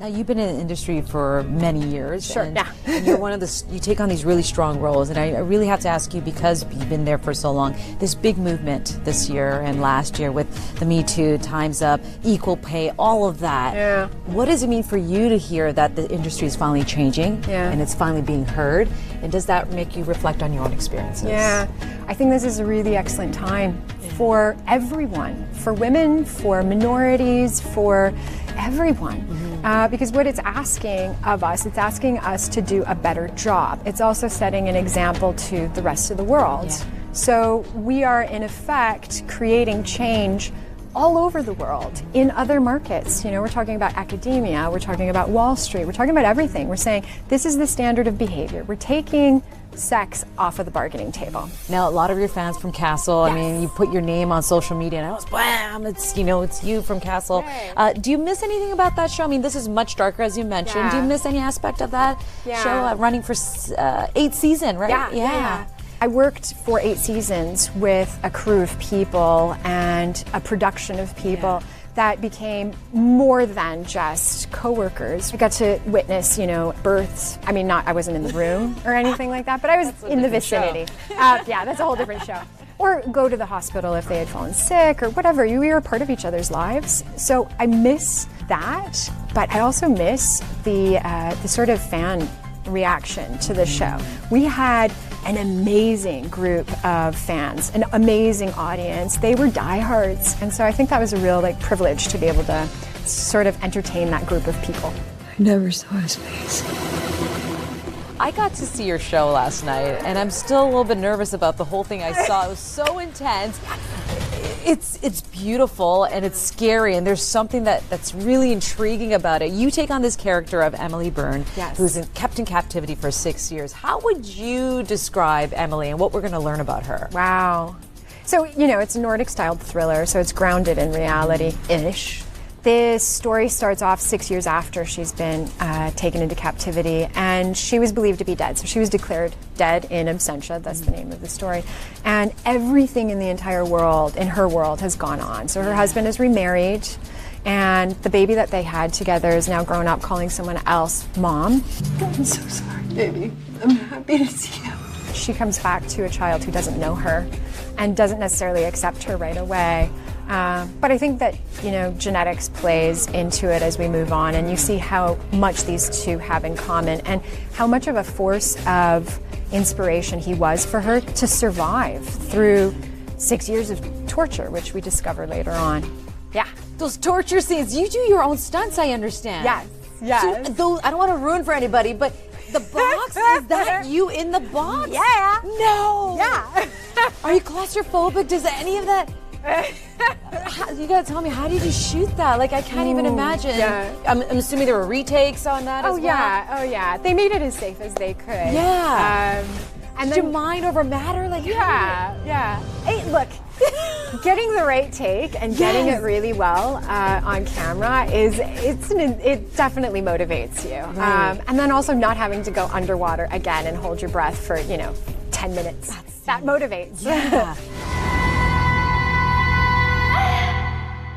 Now, you've been in the industry for many years. Sure, and, yeah. and you're one of the, you take on these really strong roles, and I really have to ask you, because you've been there for so long, this big movement this year and last year with the Me Too, Time's Up, equal pay, all of that. Yeah. What does it mean for you to hear that the industry is finally changing and it's finally being heard? And does that make you reflect on your own experiences? Yeah, I think this is a really excellent time for everyone, for women, for minorities, for everyone. Because what it's asking of us, it's asking us to do a better job. It's also setting an example to the rest of the world. Yeah. So we are, in effect, creating change all over the world in other markets. You know, we're talking about academia, we're talking about Wall Street, we're talking about everything. We're saying this is the standard of behavior. We're taking sex off of the bargaining table. Now, a lot of your fans from Castle, I mean, you put your name on social media and I was, bam, it's, you know, it's you from Castle. Right. Do you miss anything about that show? I mean, this is much darker, as you mentioned. Do you miss any aspect of that show, running for 8 seasons, right? Yeah. I worked for 8 seasons with a crew of people and a production of people that became more than just coworkers. I got to witness, you know, births. I mean, I wasn't in the room or anything like that, but I was in the vicinity. Yeah, that's a whole different show. Or go to the hospital if they had fallen sick or whatever. We were a part of each other's lives. So I miss that, but I also miss the sort of fan reaction to the show. We had an amazing group of fans, an amazing audience. They were diehards, and so I think that was a real privilege to be able to sort of entertain that group of people. I never saw his face. I got to see your show last night, and I'm still a little bit nervous about the whole thing I saw. It was so intense. It's beautiful and it's scary, and there's something that's really intriguing about it. You take on this character of Emily Byrne, who's kept in captivity for 6 years. How would you describe Emily and what we're going to learn about her? Wow. So, you know, it's a Nordic-styled thriller, so it's grounded in reality-ish. This story starts off 6 years after she's been taken into captivity, and she was believed to be dead. So she was declared dead in absentia, that's the name of the story. And everything in the entire world, in her world, has gone on. So her husband is remarried, and the baby that they had together is now grown up calling someone else mom. I'm so sorry, baby. I'm happy to see you. She comes back to a child who doesn't know her and doesn't necessarily accept her right away. But I think that, you know, genetics plays into it as we move on, and you see how much these two have in common and how much of a force of inspiration he was for her to survive through 6 years of torture, which we discover later on. Yeah. Those torture scenes, you do your own stunts, I understand. Yes. So, those, I don't want to ruin for anybody, but the box, is that you in the box? Yeah. No. Yeah. Are you claustrophobic? Does any of that... You gotta tell me, how did you shoot that? Like, I can't even imagine. Yeah. I'm assuming there were retakes on that as well. Oh yeah. They made it as safe as they could. Yeah. And did then, your mind over matter? Like, yeah. Hey, look, getting the right take and getting it really well on camera it definitely motivates you. Right. And then also not having to go underwater again and hold your breath for 10 minutes. That motivates. Yeah.